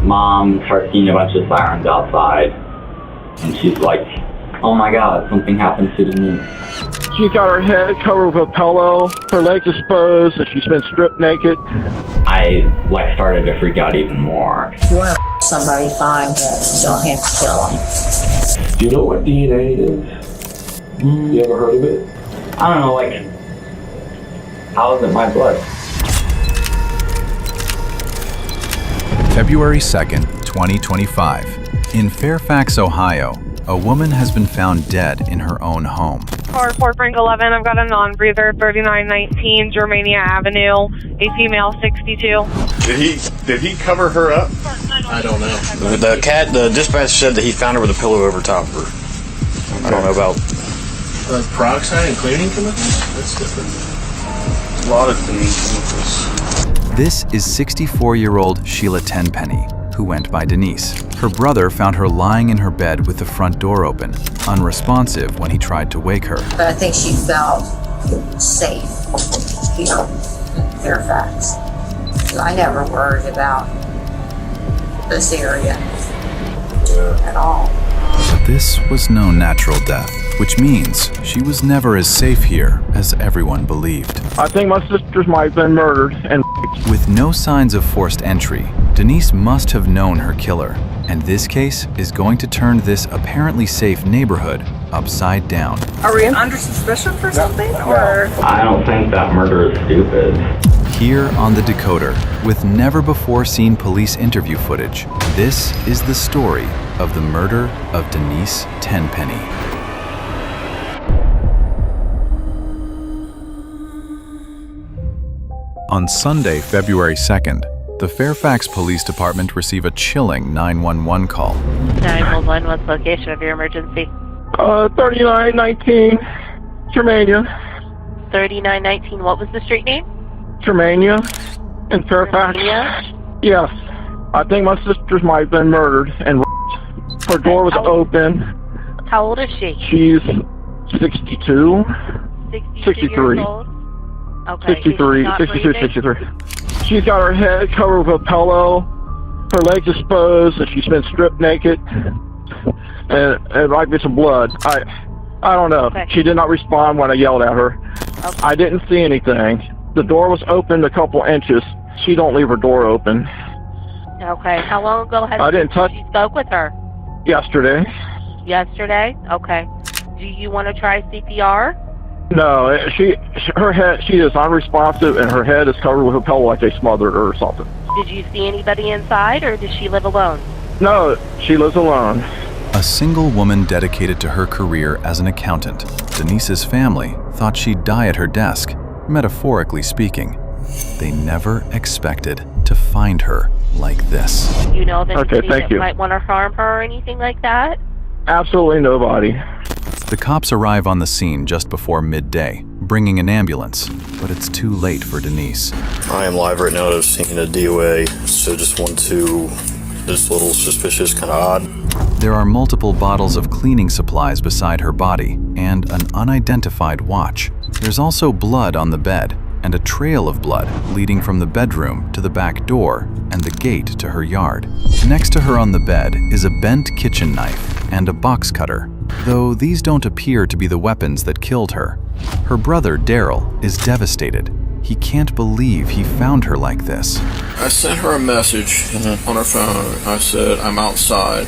Mom starts seeing a bunch of sirens outside, and she's like, oh my god, something happened to Denise. She's got her head covered with a pillow, her legs exposed, and she's been stripped naked. I started to freak out even more. If you want to somebody, fine, but you don't have to kill them. Do you know what DNA is? You ever heard of it? I don't know, how is it my blood? February 2nd, 2025. In Fairfax, Ohio, a woman has been found dead in her own home. Car 4 Frank 11, I've got a non-breather, 3919 Germania Avenue, a female 62. Did he cover her up? I don't know. The dispatcher said that he found her with a pillow over top of her. I don't know about... peroxide and cleaning chemicals? That's different. A lot of cleaning chemicals. This is 64-year-old Sheila Tenpenny, who went by Denise. Her brother found her lying in her bed with the front door open, unresponsive when he tried to wake her. But I think she felt safe here in Fairfax. So I never worried about this area at all. But this was no natural death, which means she was never as safe here as everyone believed. I think my sisters might have been murdered and With no signs of forced entry, Denise must have known her killer, and this case is going to turn this apparently safe neighborhood upside down. Are we under suspicion for something? Or I don't think that murder is stupid. Here on The Decoder, with never-before-seen police interview footage, this is the story of the murder of Denise Tenpenny. On Sunday, February 2nd, the Fairfax Police Department received a chilling 911 call. 911, what's the location of your emergency? 3919 Germania. 3919, what was the street name? Germania in Fairfax. Germania? Yes. I think my sisters might have been murdered and her door was open. How old is she? She's 62. 63 years old? Okay. 63, 62, 63. She's got her head covered with a pillow, her legs exposed, and she's been stripped naked. And it might be some blood. I don't know. Okay. She did not respond when I yelled at her. Okay. I didn't see anything. The door was opened a couple inches. She don't leave her door open. Okay. How long ago I didn't touch you spoke with her? yesterday. Yesterday? Okay. Do you want to try CPR? No, her head, she is unresponsive and her head is covered with a pillow like they smothered her or something. Did you see anybody inside, or does she live alone? No, she lives alone. A single woman dedicated to her career as an accountant, Denise's family thought she'd die at her desk, metaphorically speaking. They never expected to find her like this. You know of anybody Okay, thank that you. might want to harm her or anything like that? Absolutely nobody. The cops arrive on the scene just before midday, bringing an ambulance, but it's too late for Denise. I am live right now at a scene of DOA, so just a little suspicious, kind of odd. There are multiple bottles of cleaning supplies beside her body and an unidentified watch. There's also blood on the bed and a trail of blood leading from the bedroom to the back door and the gate to her yard. Next to her on the bed is a bent kitchen knife and a box cutter, though these don't appear to be the weapons that killed her. Her brother, Daryl, is devastated. He can't believe he found her like this. I sent her a message on her phone. I said, I'm outside.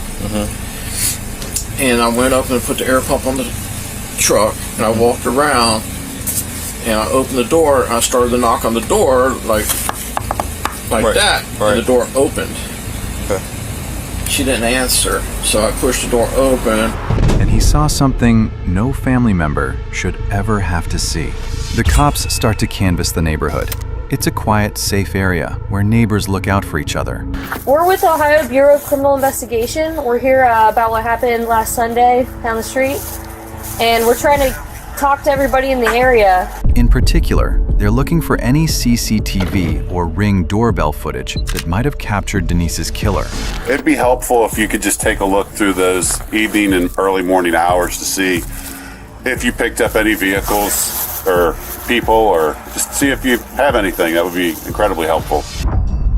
And I went up and put the air pump on the truck, and I walked around, and I opened the door, and I started to knock on the door like Right, that, right. and the door opened. Okay. She didn't answer, so I pushed the door open. And he saw something no family member should ever have to see. The cops start to canvass the neighborhood. It's a quiet, safe area where neighbors look out for each other. We're with the Ohio Bureau of Criminal Investigation. We're here about what happened last Sunday down the street, and we're trying to talk to everybody in the area. In particular, they're looking for any CCTV or Ring doorbell footage that might have captured Denise's killer. It'd be helpful if you could just take a look through those evening and early morning hours to see if you picked up any vehicles or people, or just see if you have anything. That would be incredibly helpful.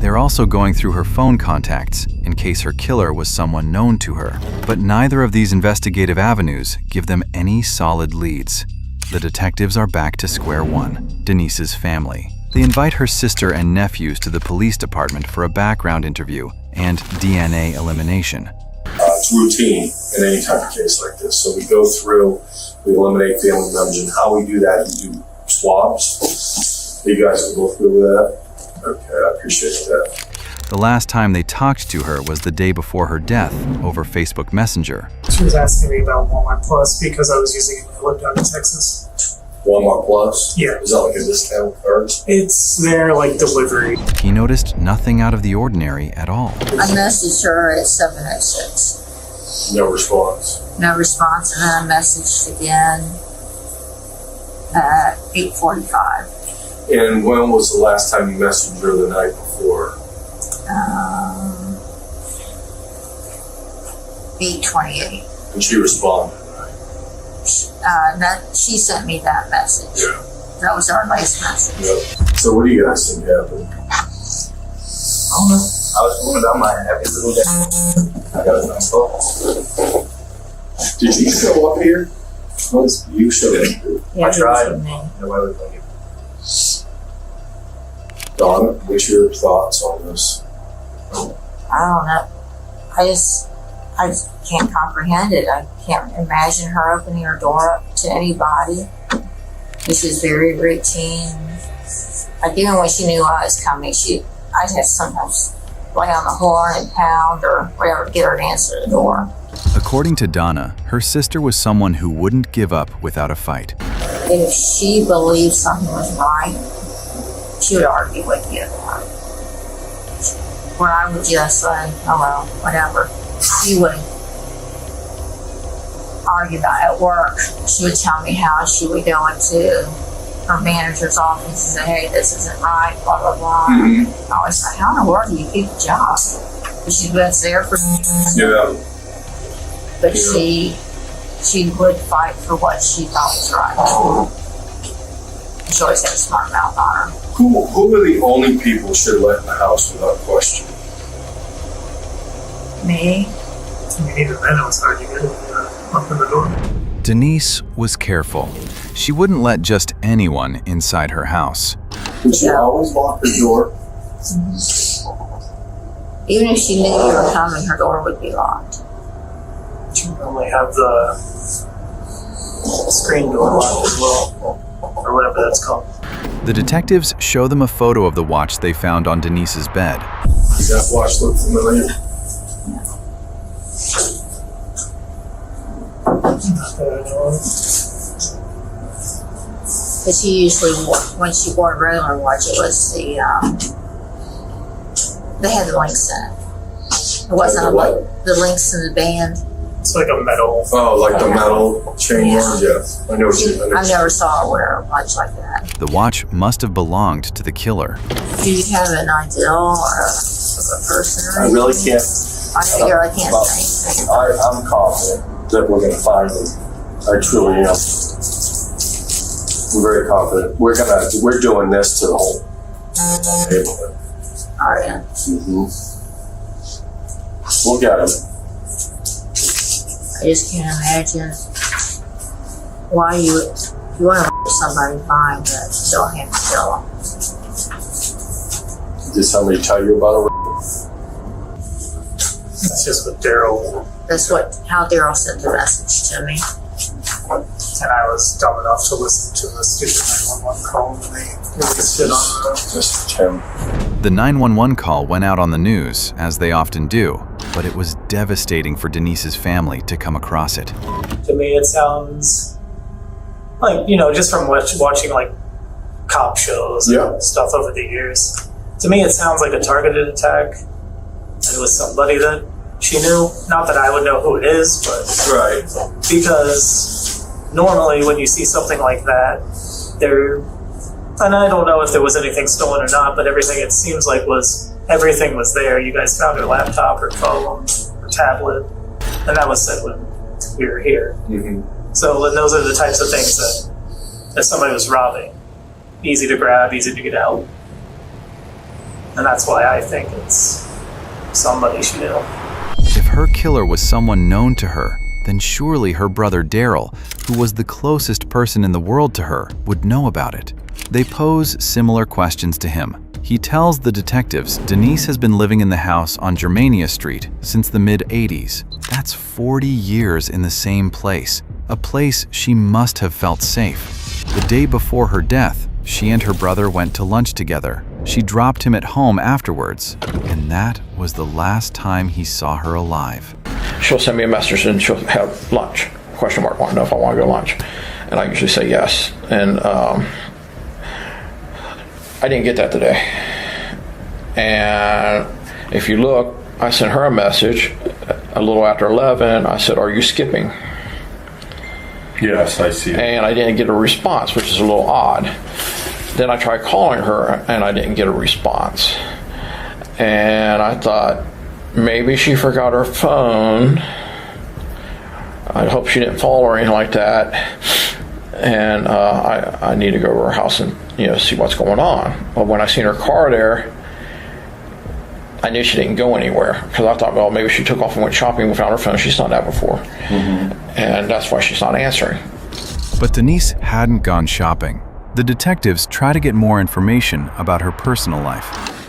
They're also going through her phone contacts in case her killer was someone known to her. But neither of these investigative avenues give them any solid leads. The detectives are back to square one, Denise's family. They invite her sister and nephews to the police department for a background interview and DNA elimination. It's routine in any type of case like this. So we go through, we eliminate family members, and how we do that, we do swabs. You guys are both good with that? Okay, I appreciate that. The last time they talked to her was the day before her death over Facebook Messenger. She was asking me about Walmart Plus because I was using it when I lived down in Texas. Walmart Plus? Yeah. Is that like a discount card? It's their delivery. He noticed nothing out of the ordinary at all. I messaged her at 7:06. No response. No response, and then I messaged again at 8:45. And when was the last time you messaged her the night before? 8:28. And she responded. She sent me that message. Yeah. That was our last message. Yep. So what do you guys think happened? I don't know. I was moving down my happy little day. I got a nice phone. Did you show up here? You showed up here. Yeah, I tried. Nobody would like it. Donna, what's your thoughts on this? I don't know. I just can't comprehend it. I can't imagine her opening her door up to anybody. This is very routine. Even when she knew I was coming, I'd have sometimes lay on the horn and pound or whatever to get her to answer the door. According to Donna, her sister was someone who wouldn't give up without a fight. If she believed something was right, she would argue with you about it. Where I would just say, oh well, whatever. She would argue about it at work. She would tell me how she would go into her manager's office and say, hey, this isn't right, blah, blah, blah. I always say, how in the world do you keep a job? But she was there for Yeah. But she would fight for what she thought was right. She always had a smart mouth on her. Who are the only people should let in the house without question? Me? I mean, even then it was hard to get up in the door. Denise was careful. She wouldn't let just anyone inside her house. Would she always lock her door? Even if she knew you were coming, her door would be locked. She would only have the screen door locked as well, or whatever that's called. The detectives show them a photo of the watch they found on Denise's bed. Does that watch look familiar? But she usually wore, when she wore a regular watch, it was they had the links in it. It wasn't the links in the band. It's like a metal. Oh, like the metal chain ones? Yeah. I know what you mean. I never saw her wear a watch like that. The watch must have belonged to the killer. Do you have an ideal or a person? Or I really can't. I know you really can't say anything. I'm confident that we're going to find them. I truly am. I'm very confident. We're doing this to the whole neighborhood. Are you? We'll get them. I just can't imagine why you want to somebody fine, but you don't have to kill them. Did somebody tell you about it? That's just what Daryl. That's how Daryl sent the message to me. And I was dumb enough to listen to the stupid 911 call when they released it on Just Tim. The 911 call went out on the news, as they often do, but it was devastating for Denise's family to come across it. To me, it sounds like, just from watching cop shows and stuff over the years. To me, it sounds like a targeted attack. And it was somebody that she knew. Not that I would know who it is, but right. Because normally when you see something like that, and I don't know if there was anything stolen or not, but everything it seems like everything was there. You guys found her laptop, her phone, her tablet, and that was said when we were here. So and those are the types of things that somebody was robbing. Easy to grab, easy to get out. And that's why I think it's somebody she knew. If her killer was someone known to her, then surely her brother Daryl, who was the closest person in the world to her, would know about it. They pose similar questions to him. He tells the detectives Denise has been living in the house on Germania Street since the mid-80s. That's 40 years in the same place, a place she must have felt safe. The day before her death, she and her brother went to lunch together. She dropped him at home afterwards, and that was the last time he saw her alive. She'll send me a message and she'll have lunch. Question mark, want to know if I want to go to lunch. And I usually say yes. And I didn't get that today. And if you look, I sent her a message a little after 11. I said, "Are you skipping?" Yes, I see. And I didn't get a response, which is a little odd. Then I tried calling her and I didn't get a response. And I thought, maybe she forgot her phone. I hope she didn't fall or anything like that. And I need to go to her house and see what's going on. But when I seen her car there, I knew she didn't go anywhere, because I thought, well, maybe she took off and went shopping without her phone. She's done that before. And that's why she's not answering. But Denise hadn't gone shopping. The detectives try to get more information about her personal life.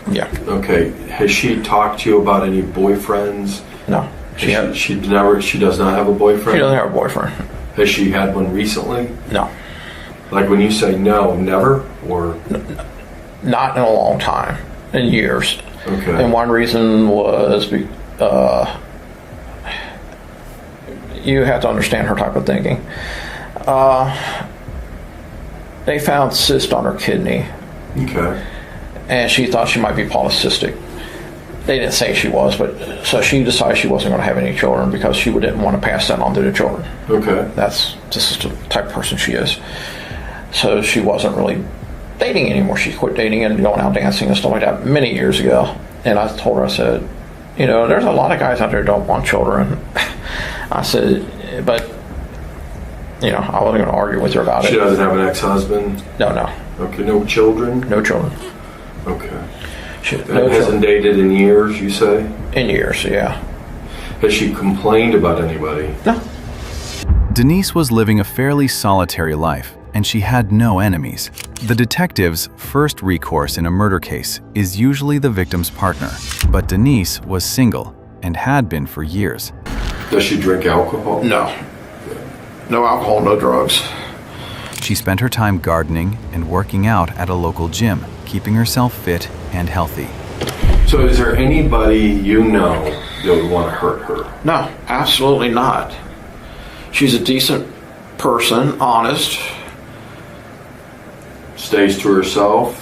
Yeah. Okay. Has she talked to you about any boyfriends? No. She does not have a boyfriend? She doesn't have a boyfriend. Has she had one recently? No. Like when you say no, never? Or not in a long time. In years. Okay. And one reason was you have to understand her type of thinking. They found cyst on her kidney. Okay. And she thought she might be polycystic. They didn't say she was, but so she decided she wasn't going to have any children because she didn't want to pass that on to the children. Okay. This is the type of person she is. So she wasn't really dating anymore. She quit dating and going out dancing and stuff like that many years ago. And I told her, I said, there's a lot of guys out there who don't want children. I said, but I wasn't going to argue with her about it. She doesn't have an ex-husband? No. Okay, no children? No children. Okay. No hasn't dated in years, you say? In years, yeah. Has she complained about anybody? No. Denise was living a fairly solitary life, and she had no enemies. The detective's first recourse in a murder case is usually the victim's partner, but Denise was single and had been for years. Does she drink alcohol? No. No alcohol, no drugs. She spent her time gardening and working out at a local gym, keeping herself fit and healthy. So is there anybody you know that would want to hurt her? No, absolutely not. She's a decent person, honest. Stays to herself?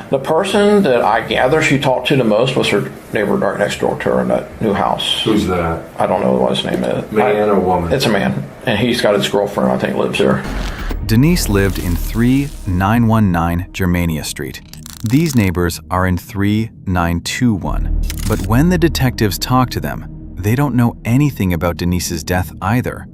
The person that I gather she talked to the most was her neighbor right next door to her in that new house. Who's that? I don't know what his name is. Man or woman? It's a man, and he's got his girlfriend, I think, lives there. Denise lived in 3919 Germania Street. These neighbors are in 3921. But when the detectives talk to them, they don't know anything about Denise's death either.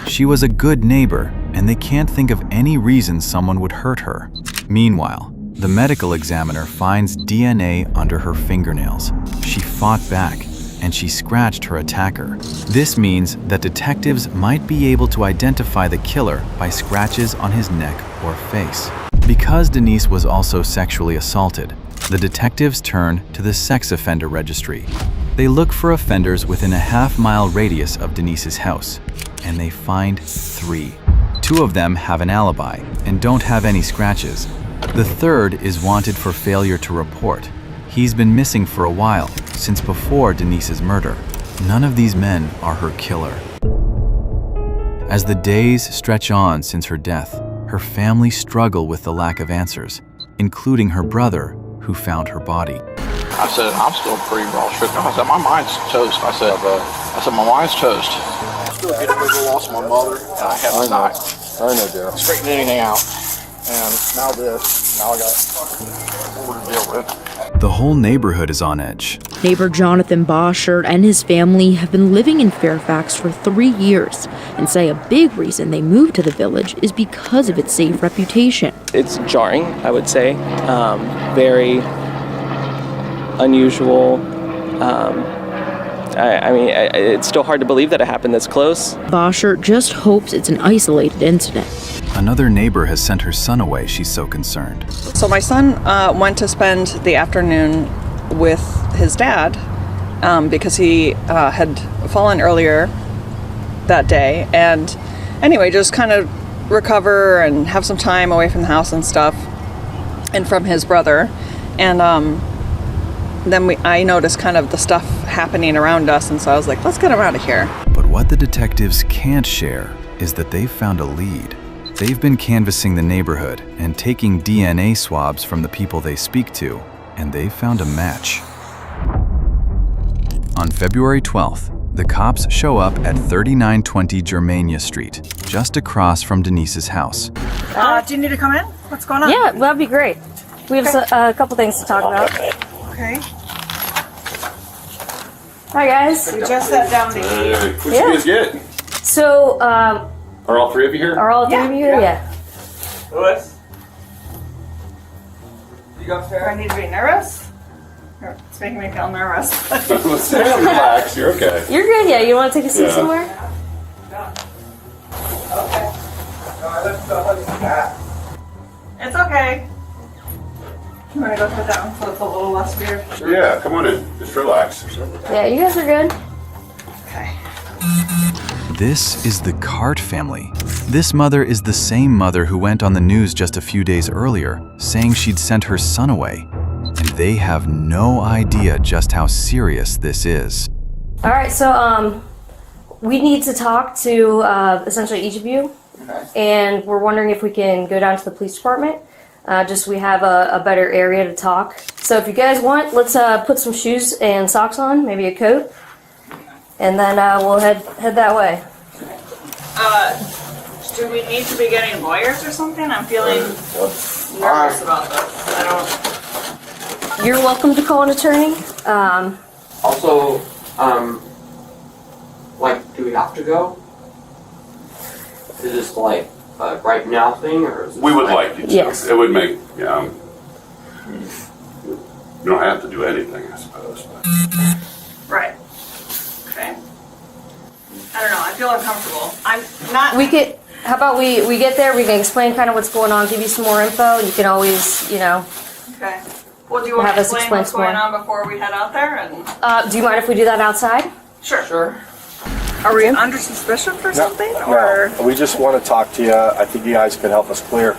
She was a good neighbor, and they can't think of any reason someone would hurt her. Meanwhile, the medical examiner finds DNA under her fingernails. She fought back, and she scratched her attacker. This means that detectives might be able to identify the killer by scratches on his neck or face. Because Denise was also sexually assaulted, the detectives turn to the sex offender registry. They look for offenders within a half-mile radius of Denise's house, and they find 3. 2 of them have an alibi and don't have any scratches. The third is wanted for failure to report. He's been missing for a while, since before Denise's murder. None of these men are her killer. As the days stretch on since her death, her family struggle with the lack of answers, including her brother, who found her body. I said, I'm still pretty well shook up. I said, my mind's toast. I said, my mind's toast. Still getting over the loss of my mother, and I have not straightened anything out. And now I got more to deal with. The whole neighborhood is on edge. Neighbor Jonathan Boschert and his family have been living in Fairfax for 3 years and say a big reason they moved to the village is because of its safe reputation. It's jarring, I would say. Very unusual. I mean, it's still hard to believe that it happened this close. Bosher just hopes it's an isolated incident. Another neighbor has sent her son away. She's so concerned. So my son went to spend the afternoon with his dad because he had fallen earlier that day. And anyway, just kind of recover and have some time away from the house and stuff and from his brother. And then I noticed kind of the stuff happening around us, and so I was like, let's get him out of here. But what the detectives can't share is that they've found a lead. They've been canvassing the neighborhood and taking DNA swabs from the people they speak to, and they've found a match. On February 12th, the cops show up at 3920 Germania Street, just across from Denise's house. Do you need to come in? What's going on? Yeah, that'd be great. We have a couple things to talk about. Okay. Hi, guys. We just sat down to eat. What you guys get? So, Are all three of you here? are all three of you here? Yeah. Louis? Do I need to be nervous? It's making me feel nervous. Let's relax. You're okay. You're good, yeah. You want to take a seat Yeah. somewhere? It's okay. I'm gonna go sit down so it's a little less weird. Yeah, come on in. Just relax. Yeah, you guys are good. This is the Cart family. This mother is the same mother who went on the news just a few days earlier, saying she'd sent her son away. And they have no idea just how serious this is. All right, so we need to talk to essentially each of you, and we're wondering if we can go down to the police department. Just we have a better area to talk. So if you guys want, let's put some shoes and socks on, maybe a coat, and then we'll head that way. Do we need to be getting lawyers or something? I'm feeling nervous about this. I don't. You're welcome to call an attorney. Also, like, do we have to go? Is this like a right now thing, or is this We would like you to. Yes. It would make, you don't have to do anything, I suppose. But. Right. Okay. I don't know. I feel uncomfortable. I'm not. We could. How about we get there? We can explain kind of what's going on, give you some more info. You can always, Okay. Well, do you want Have to us explain what's explain going some on before we head out there? And do you mind if we do that outside? Sure. Are we under suspicion for something, or? No, we just want to talk to you. I think you guys could help us clear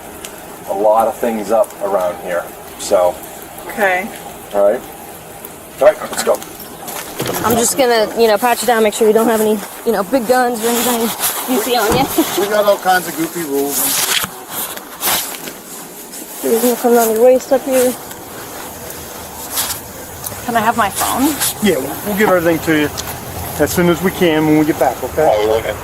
a lot of things up around here. So, Okay. all right, let's go. I'm just gonna, pat you down, make sure you don't have any, big guns or anything you see on you. We got all kinds of goofy rules. You're gonna come down your waist up here. Can I have my phone? Yeah, we'll give everything to you as soon as we can when we get back, okay?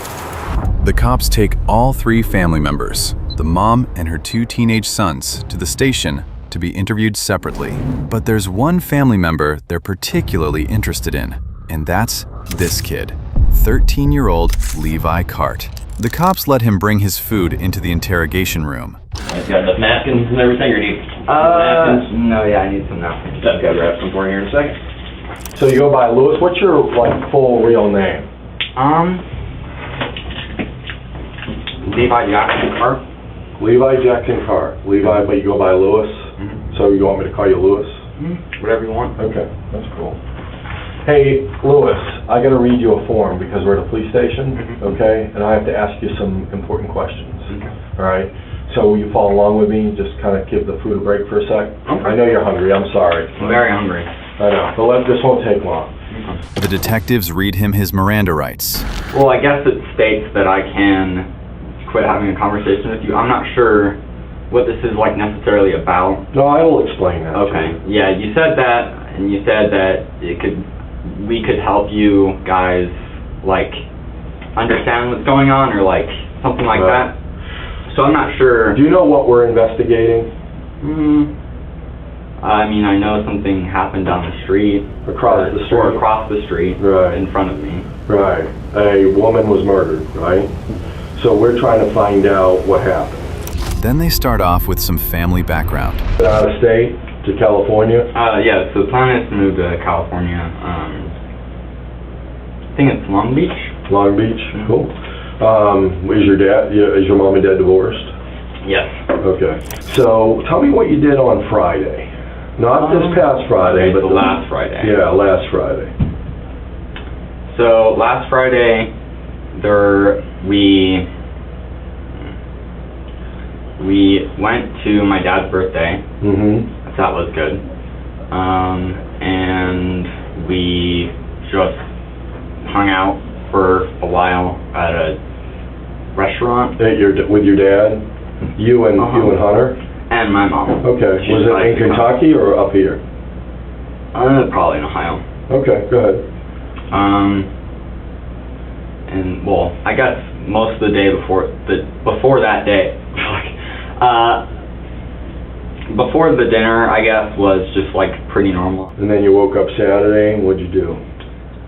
The cops take all three family members, the mom and her 2 teenage sons, to the station to be interviewed separately. But there's one family member they're particularly interested in, and that's this kid, 13-year-old Levi Cart. The cops let him bring his food into the interrogation room. You got enough napkins and everything, or do you need napkins? No, yeah, I need some napkins. Okay, I'll grab some for you here in a second. So you go by Louis. What's your full real name? Levi Jackson Cart. Levi Jackson Cart. Levi, but you go by Louis. Mm-hmm. So you want me to call you Louis? Whatever you want. Okay, that's cool. Hey, Louis, I got to read you a form because we're at a police station, okay? And I have to ask you some important questions. All right? So will you follow along with me? Just kind of give the food a break for a sec. Okay. I know you're hungry. I'm sorry. I'm very hungry. I know, but this won't take long. The detectives read him his Miranda rights. Well, I guess it states that I can quit having a conversation with you. I'm not sure what this is necessarily about. No, I will explain that. Okay. Yeah, you said that, and you said that we could help you guys understand what's going on, or something like that. So I'm not sure. Do you know what we're investigating? I mean, I know something happened down the street. Across the street? Or across the street. Right. In front of me. Right. A woman was murdered, right? So we're trying to find out what happened. Then they start off with some family background. Out of state? To California? Yeah, so the plan is to move to California. I think it's Long Beach. Long Beach, cool. Is your mom and dad divorced? Yes. Okay. So tell me what you did on Friday. Not this past Friday, but the last Friday. Yeah, last Friday. So last Friday, we went to my dad's birthday. Mm-hmm. So that was good. And we just hung out for a while at a restaurant. With your dad? You and Hunter? And my mom. Okay. Was it in Kentucky or up here? Probably in Ohio. Okay, go ahead. And well, I guess most of the day before that day, before the dinner, I guess, was just like pretty normal. And then you woke up Saturday, and what'd you do?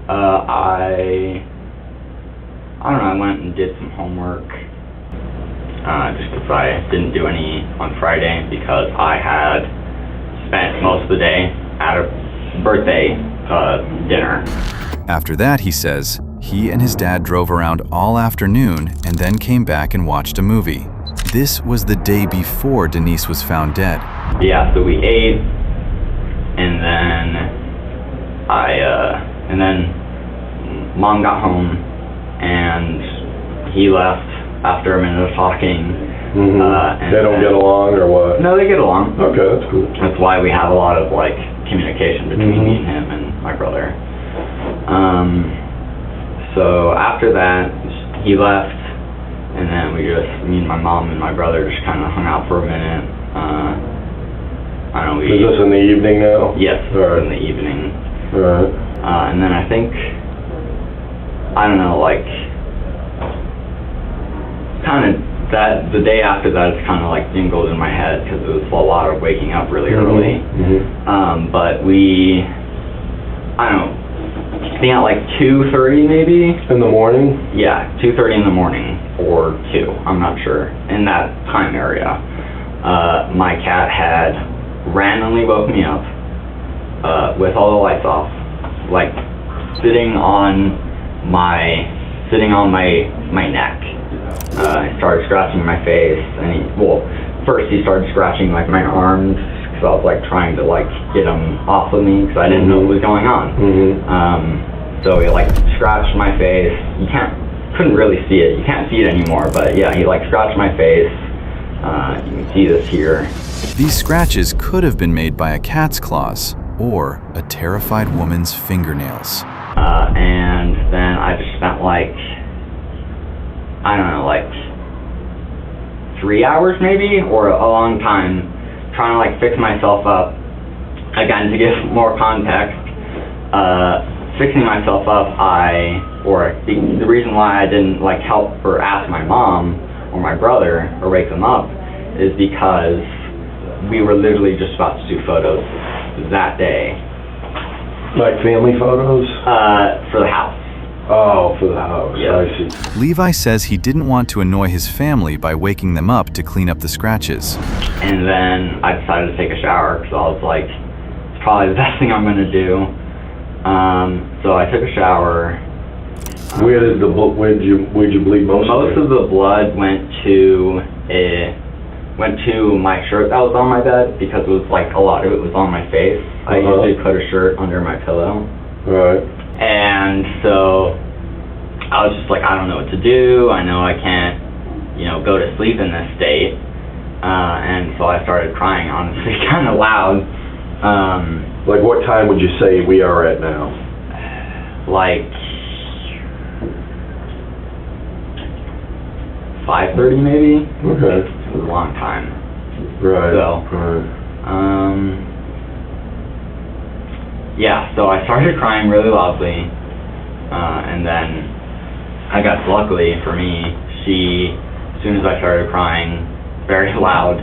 I don't know, I went and did some homework, just because I didn't do any on Friday because I had spent most of the day at a birthday dinner. After that, he says, he and his dad drove around all afternoon and then came back and watched a movie. This was the day before Denise was found dead. Yeah, so we ate, and then Mom got home, and he left after a minute of talking. Mm-hmm. They don't get along, or what? No, they get along. Okay, that's cool. That's why we have a lot of like communication between me and him and my brother. So after that, he left, and then me and my mom and my brother just kind of hung out for a minute. I don't know. Is this in the evening now? Yes, in the evening. All right. And then I think, I don't know, like, kind of the day after that, it's kind of like jingled in my head because it was a lot of waking up really early. Mm-hmm. But I don't know, I think at like 2:30 maybe. In the morning? Yeah, 2:30 in the morning or 2, I'm not sure, in that time area. My cat had randomly woke me up with all the lights off, like sitting on my neck. He started scratching my face, and first he started scratching like my arms because I was like trying to like get him off of me because I didn't know what was going on. Mm-hmm. So he like scratched my face. Couldn't really see it. You can't see it anymore, but yeah, he like scratched my face. You can see this here. These scratches could have been made by a cat's claws or a terrified woman's fingernails. And then I just spent like, I don't know, like 3 hours maybe, or a long time trying to like fix myself up. Again, to give more context, fixing myself up, the reason why I didn't like help or ask my mom or my brother or wake them up is because we were literally just about to do photos that day. Like family photos? For the house. Oh, for the house. Yeah. I see. Levi says he didn't want to annoy his family by waking them up to clean up the scratches. And then I decided to take a shower because I was like, it's probably the best thing I'm going to do. So I took a shower. Where'd you bleed most of it? Most of the blood went to my shirt that was on my bed because it was like a lot of it was on my face. I usually put a shirt under my pillow. Right. And so I was just like, I don't know what to do. I know I can't, go to sleep in this state. And so I started crying, honestly, kind of loud. Like what time would you say we are at now? Like 5:30 maybe. Okay. It was a long time. Right. So, yeah, so I started crying really loudly, and then I guess luckily for me, as soon as I started crying very loud,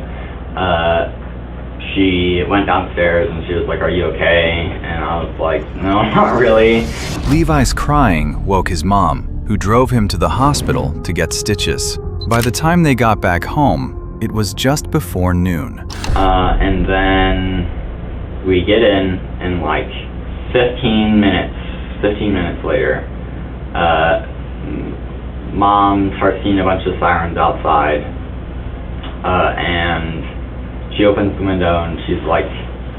she went downstairs and she was like, "Are you okay?" And I was like, "No, not really." Levi's crying woke his mom, who drove him to the hospital to get stitches. By the time they got back home, it was just before noon. And then we get in, and like 15 minutes later, Mom starts seeing a bunch of sirens outside, and she opens the window and she's like,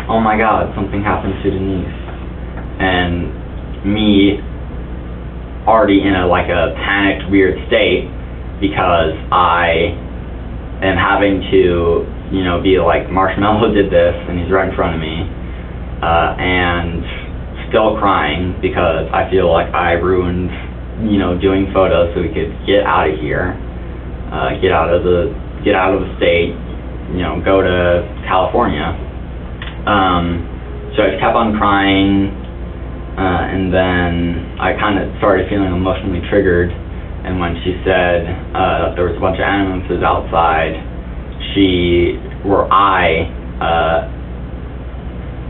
"Oh my God, something happened to Denise." And me, already in a panicked, weird state, because I am having to, be like, Marshmallow did this, and he's right in front of me, and still crying because I feel like I ruined, doing photos so we could get out of here, get out of the state, go to California. So I just kept on crying, and then I kind of started feeling emotionally triggered, and when she said that there was a bunch of ambulances outside,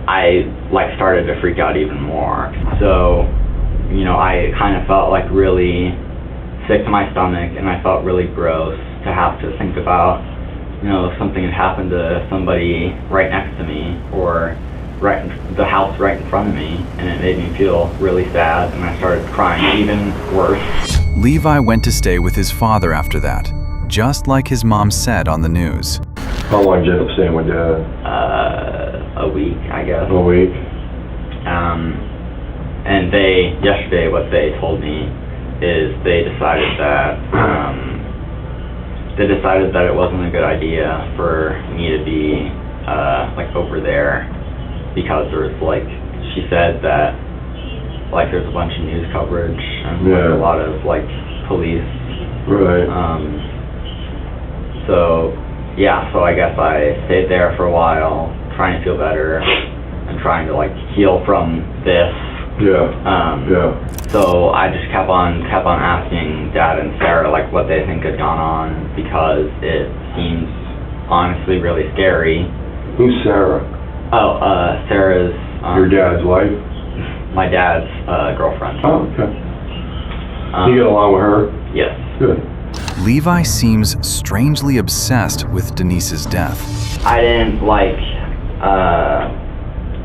I started to freak out even more. So, I kind of felt like really sick to my stomach, and I felt really gross to have to think about, if something had happened to somebody right next to me, or the house right in front of me, and it made me feel really sad, and I started crying even worse. Levi went to stay with his father after that, just like his mom said on the news. How long did you end up staying with Dad? A week, I guess. A week? And yesterday what they told me is they decided that it wasn't a good idea for me to be over there, because there was she said that there's a bunch of news coverage and a lot of police. Right. So I guess I stayed there for a while, trying to feel better and trying to heal from this. So I just kept on asking Dad and Sarah what they think had gone on, because it seems honestly really scary. Who's Sarah? Oh, Sarah's your dad's wife? My dad's girlfriend. Oh, okay. You get along with her? Yes. Good. Levi seems strangely obsessed with Denise's death. I didn't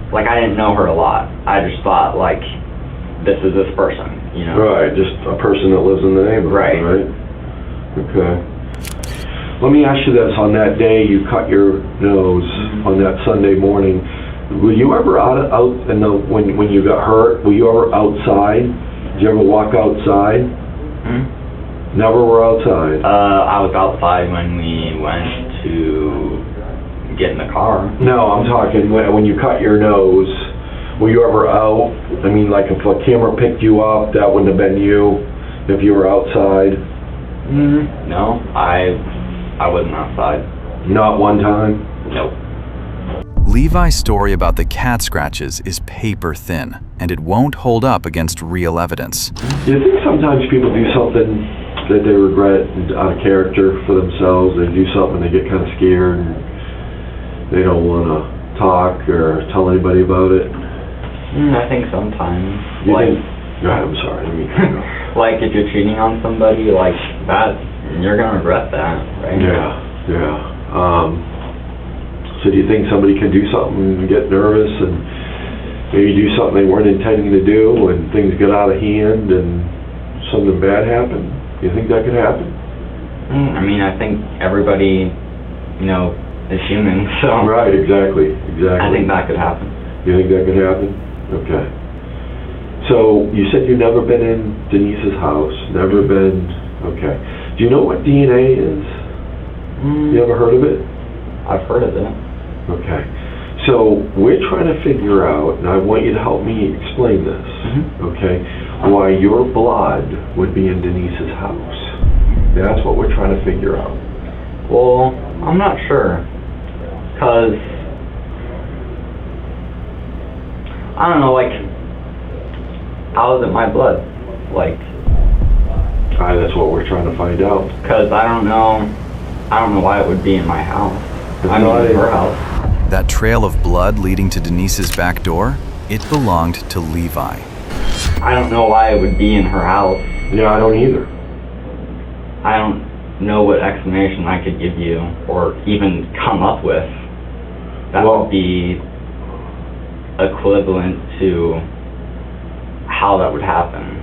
I didn't know her a lot. I just thought this is this person, Right, just a person that lives in the neighborhood, right? Okay. Let me ask you this: on that day you cut your nose, on that Sunday morning, were you ever out when you got hurt? Were you ever outside? Did you ever walk outside? Never were outside. I was outside when we went to get in the car. No, I'm talking when you cut your nose. Were you ever out? I mean, if a camera picked you up, that wouldn't have been you if you were outside. No, I wasn't outside. Not one time? Nope. Levi's story about the cat scratches is paper thin, and it won't hold up against real evidence. Do you think sometimes people do something that they regret out of character for themselves? They do something, they get kind of scared, and they don't want to talk or tell anybody about it? I think sometimes. Go ahead, I'm sorry. If you're cheating on somebody, that, you're going to regret that, right? Yeah. So do you think somebody can do something and get nervous and maybe do something they weren't intending to do, and things get out of hand and something bad happen? Do you think that could happen? I think everybody, is human, so... Right, exactly. I think that could happen. You think that could happen? Okay. So, you said you've never been in Denise's house, never been... Okay. Do you know what DNA is? You ever heard of it? I've heard of it. Okay. So, we're trying to figure out, and I want you to help me explain this, okay, why your blood would be in Denise's house. That's what we're trying to figure out. Well, I'm not sure. Because, I don't know, how is it my blood? That's what we're trying to find out. Because I don't know why it would be in my house. In her house. That trail of blood leading to Denise's back door, it belonged to Levi. I don't know why it would be in her house. Yeah, I don't either. I don't know what explanation I could give you, or even come up with. That would be equivalent to how that would happen.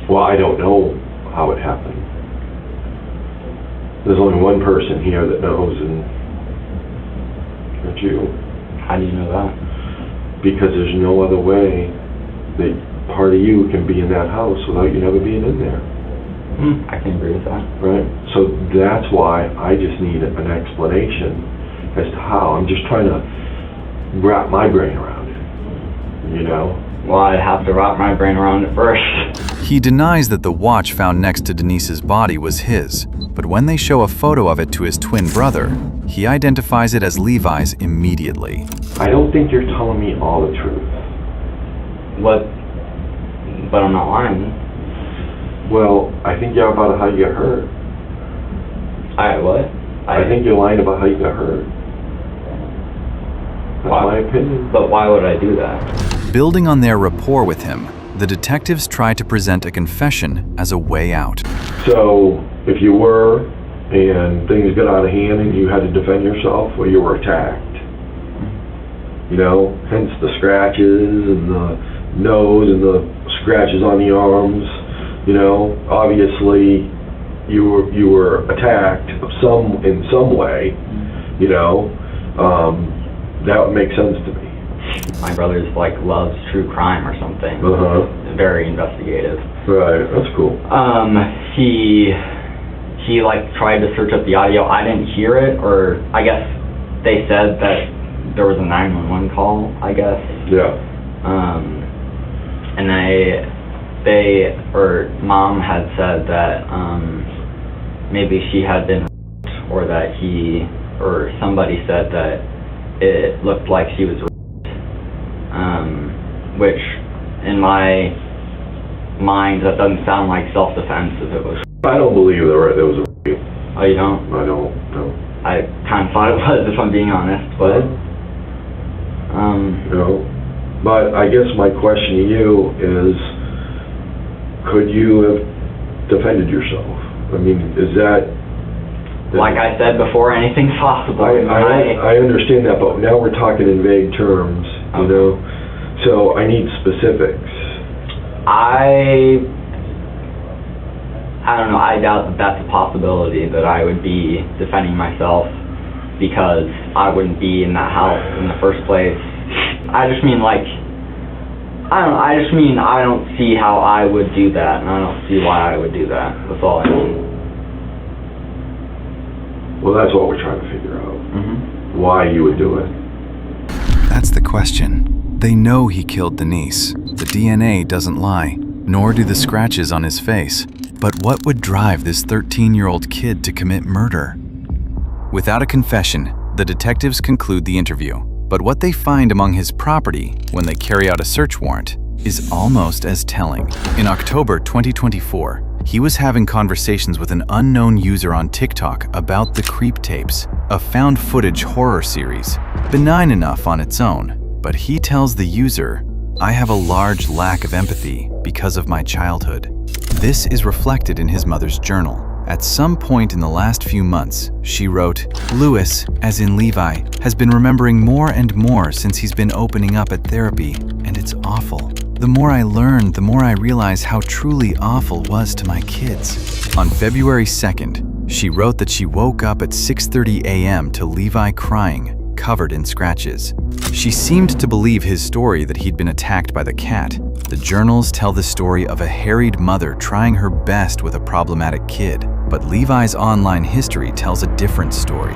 Well, I don't know how it happened. There's only one person here that knows, and that's you. How do you know that? Because there's no other way that part of you can be in that house without you never being in there. I can agree with that. Right? So that's why I just need an explanation as to how. I'm just trying to wrap my brain around it, you know? Well, I'd have to wrap my brain around it first. He denies that the watch found next to Denise's body was his, but when they show a photo of it to his twin brother, he identifies it as Levi's immediately. I don't think you're telling me all the truth. What? But I'm not lying. Well, I think you're about how you got hurt. What? I think you're lying about how you got hurt. That's my opinion. But why would I do that? Building on their rapport with him, the detectives try to present a confession as a way out. So, if you were, and things got out of hand and you had to defend yourself, well, you were attacked. You know, hence the scratches and the nose and the scratches on the arms. You know, obviously, you were attacked in some way. You know, that would make sense to me. My brother's loves true crime or something. Very investigative. Right, that's cool. He tried to search up the audio. I didn't hear it, or I guess they said that there was a 911 call, I guess. Yeah. And mom had said that maybe she had been raped, or that somebody said that it looked like she was raped. Which, in my mind, that doesn't sound like self-defense if it was. I don't believe there was a rape. Oh, you don't? I don't, no. I kind of thought it was, if I'm being honest, but... No. But I guess my question to you is, could you have defended yourself? I mean, is that... Like I said before, anything's possible. I understand that, but now we're talking in vague terms, you know? So I need specifics. I don't know, I doubt that that's a possibility, that I would be defending myself because I wouldn't be in that house in the first place. I just mean I don't see how I would do that, and I don't see why I would do that. That's all I mean. Well, that's what we're trying to figure out. Why you would do it. That's the question. They know he killed Denise. The DNA doesn't lie, nor do the scratches on his face. But what would drive this 13-year-old kid to commit murder? Without a confession, the detectives conclude the interview. But what they find among his property when they carry out a search warrant is almost as telling. In October 2024, he was having conversations with an unknown user on TikTok about the Creep Tapes, a found footage horror series, benign enough on its own. But he tells the user, "I have a large lack of empathy because of my childhood." This is reflected in his mother's journal. At some point in the last few months, she wrote, "Lewis, as in Levi, has been remembering more and more since he's been opening up at therapy, and it's awful. The more I learn, the more I realize how truly awful was to my kids." On February 2nd, she wrote that she woke up at 6:30 a.m. to Levi crying, covered in scratches. She seemed to believe his story that he'd been attacked by the cat. The journals tell the story of a harried mother trying her best with a problematic kid, but Levi's online history tells a different story.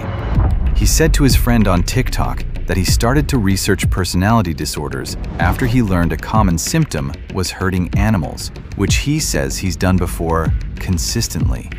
He said to his friend on TikTok that he started to research personality disorders after he learned a common symptom was hurting animals, which he says he's done before consistently.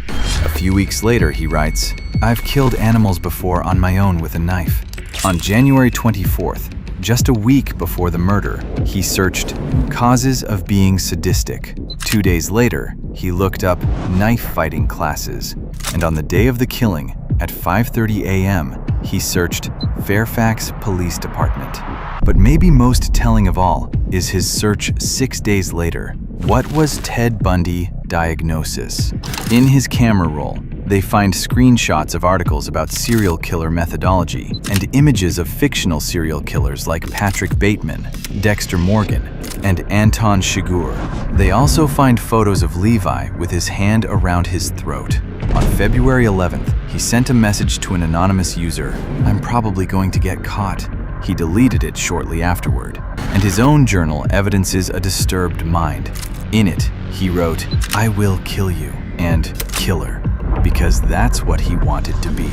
A few weeks later, he writes, "I've killed animals before on my own with a knife." On January 24th, just a week before the murder, he searched causes of being sadistic. 2 days later, he looked up knife fighting classes. And on the day of the killing, at 5:30 a.m., he searched Fairfax Police Department. But maybe most telling of all is his search 6 days later. What was Ted Bundy diagnosis? In his camera roll, They find screenshots of articles about serial killer methodology and images of fictional serial killers like Patrick Bateman, Dexter Morgan, and Anton Chigurh. They also find photos of Levi with his hand around his throat. On February 11th, he sent a message to an anonymous user, "I'm probably going to get caught." He deleted it shortly afterward, and his own journal evidences a disturbed mind. In it, he wrote, "I will kill you," and "killer," because that's what he wanted to be.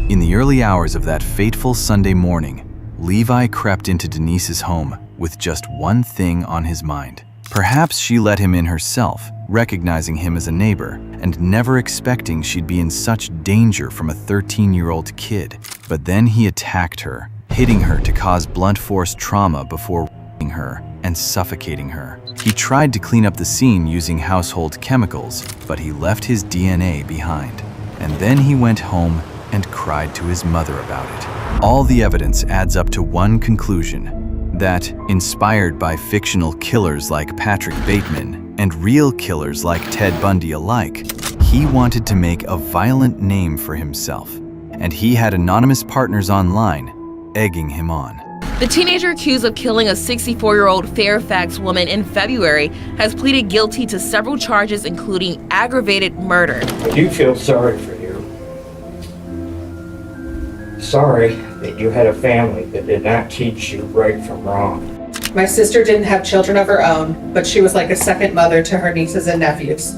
In the early hours of that fateful Sunday morning, Levi crept into Denise's home with just one thing on his mind. Perhaps she let him in herself, recognizing him as a neighbor, and never expecting she'd be in such danger from a 13-year-old kid. But then he attacked her, hitting her to cause blunt force trauma before raping her and suffocating her. He tried to clean up the scene using household chemicals, but he left his DNA behind. And then he went home and cried to his mother about it. All the evidence adds up to one conclusion: that, inspired by fictional killers like Patrick Bateman and real killers like Ted Bundy alike, he wanted to make a violent name for himself. And he had anonymous partners online egging him on. The teenager accused of killing a 64-year-old Fairfax woman in February has pleaded guilty to several charges, including aggravated murder. I do feel sorry for you. Sorry that you had a family that did not teach you right from wrong. My sister didn't have children of her own, but she was like a second mother to her nieces and nephews.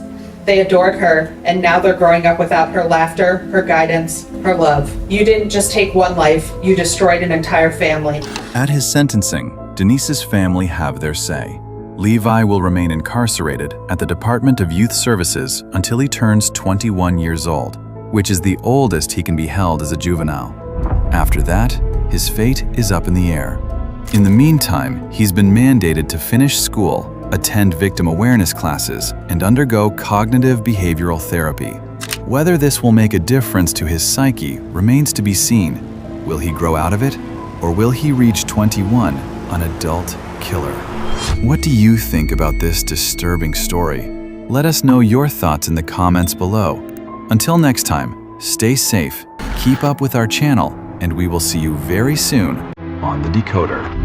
They adored her, and now they're growing up without her laughter, her guidance, her love. You didn't just take one life, you destroyed an entire family. At his sentencing, Denise's family have their say. Levi will remain incarcerated at the Department of Youth Services until he turns 21 years old, which is the oldest he can be held as a juvenile. After that, his fate is up in the air. In the meantime, he's been mandated to finish school, attend victim awareness classes, and undergo cognitive behavioral therapy. Whether this will make a difference to his psyche remains to be seen. Will he grow out of it? Or will he reach 21, an adult killer? What do you think about this disturbing story? Let us know your thoughts in the comments below. Until next time, stay safe, keep up with our channel, and we will see you very soon on The Decoder.